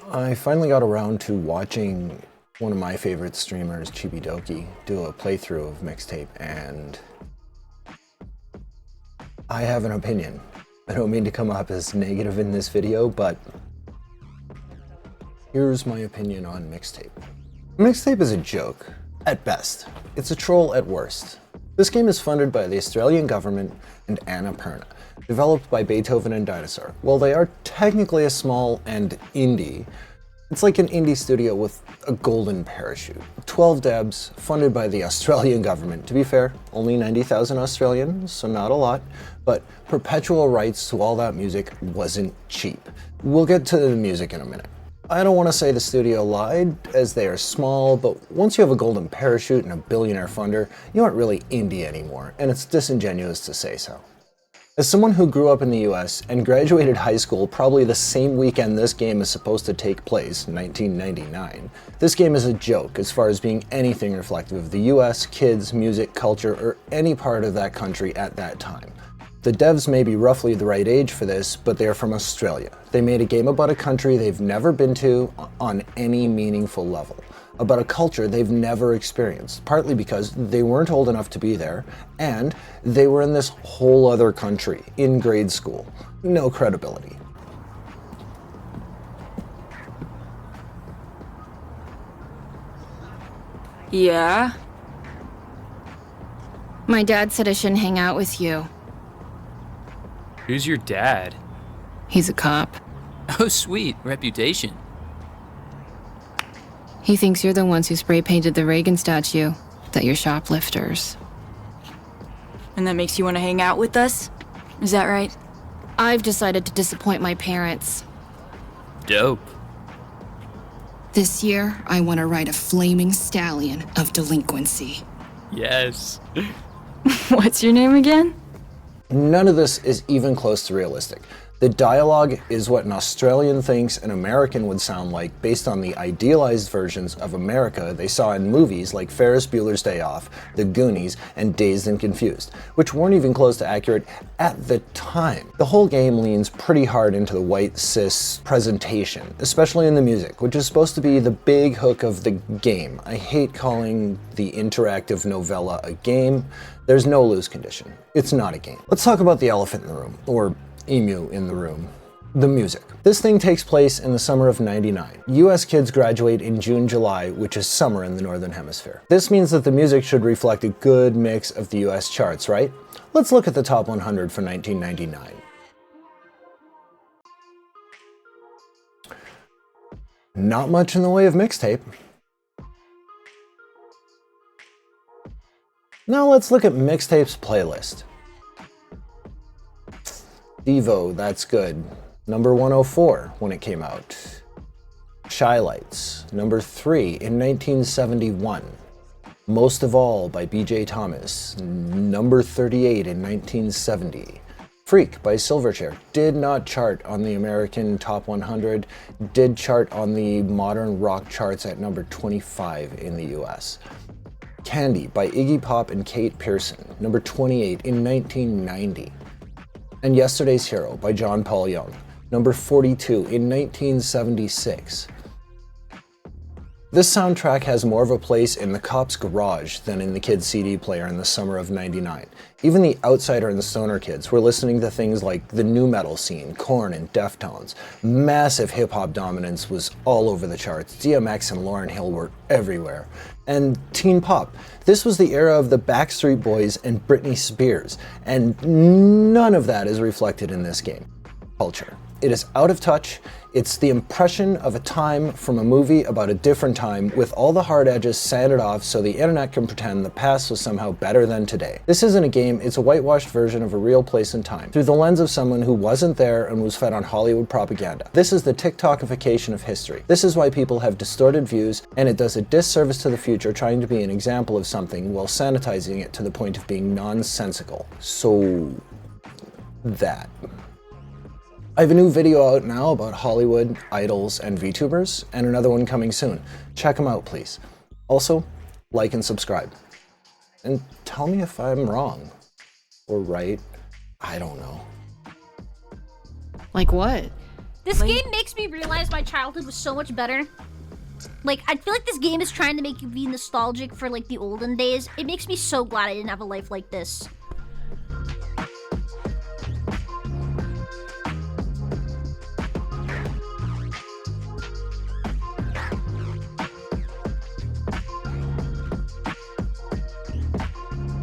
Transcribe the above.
I finally got around to watching one of my favorite streamers, Chibidoki, do a playthrough of Mixtape, and I have an opinion. I don't mean to come up as negative in this video, but here's my opinion on Mixtape. Mixtape is a joke, at best. It's a troll at worst. This game is funded by the Australian government and Annapurna, developed by Beethoven and Dinosaur. While they are technically a small and indie, it's like an indie studio with a golden parachute. 12 devs, funded by the Australian government. To be fair, only 90,000 Australian, so not a lot, but perpetual rights to all that music wasn't cheap. We'll get to the music in a minute. I don't want to say the studio lied, as they are small, but once you have a golden parachute and a billionaire funder, you aren't really indie anymore, and it's disingenuous to say so. As someone who grew up in the US and graduated high school probably the same weekend this game is supposed to take place, 1999, this game is a joke as far as being anything reflective of the US, kids, music, culture, or any part of that country at that time. The devs may be roughly the right age for this, but they are from Australia. They made a game about a country they've never been to on any meaningful level, about a culture they've never experienced, partly because they weren't old enough to be there, and they were in this whole other country, in grade school. No credibility. Yeah? My dad said I shouldn't hang out with you. Who's your dad? He's a cop. Oh, sweet. Reputation. He thinks you're the ones who spray painted the Reagan statue, that you're shoplifters. And that makes you want to hang out with us? Is that right? I've decided to disappoint my parents. Dope. This year, I want to ride a flaming stallion of delinquency. Yes. What's your name again? None of this is even close to realistic. The dialogue is what an Australian thinks an American would sound like based on the idealized versions of America they saw in movies like Ferris Bueller's Day Off, The Goonies, and Dazed and Confused, which weren't even close to accurate at the time. The whole game leans pretty hard into the white cis presentation, especially in the music, which is supposed to be the big hook of the game. I hate calling the interactive novella a game. There's no lose condition. It's not a game. Let's talk about the elephant in the room, or emu in the room. The music. This thing takes place in the summer of '99. US kids graduate in June, July, which is summer in the Northern Hemisphere. This means that the music should reflect a good mix of the US charts, right? Let's look at the top 100 for 1999. Not much in the way of Mixtape. Now let's look at Mixtape's playlist. Devo, That's Good, number 104 when it came out. Shy Lights, number 3 in 1971. Most of All by B.J. Thomas, number 38 in 1970. Freak by Silverchair did not chart on the American Top 100, did chart on the modern rock charts at number 25 in the US. Candy by Iggy Pop and Kate Pearson, number 28 in 1990. And Yesterday's Hero by John Paul Young, number 42 in 1976. This soundtrack has more of a place in the cop's garage than in the kid's CD player in the summer of '99. Even the outsider and the stoner kids were listening to things like the nu metal scene, Korn and Deftones. Massive hip-hop dominance was all over the charts. DMX and Lauryn Hill were everywhere. And teen pop. This was the era of the Backstreet Boys and Britney Spears, and none of that is reflected in this game. Culture. It is out of touch. It's the impression of a time from a movie about a different time with all the hard edges sanded off so the internet can pretend the past was somehow better than today. This isn't a game, it's a whitewashed version of a real place and time, through the lens of someone who wasn't there and was fed on Hollywood propaganda. This is the TikTokification of history. This is why people have distorted views, and it does a disservice to the future trying to be an example of something while sanitizing it to the point of being nonsensical. So, that. I have a new video out now about Hollywood, idols, and VTubers, and another one coming soon. Check them out, please. Also, like and subscribe. And tell me if I'm wrong. Or right. I don't know. Like what? This Like- game makes me realize my childhood was so much better. Like, I feel like this game is trying to make you be nostalgic for, like, the olden days. It makes me so glad I didn't have a life like this.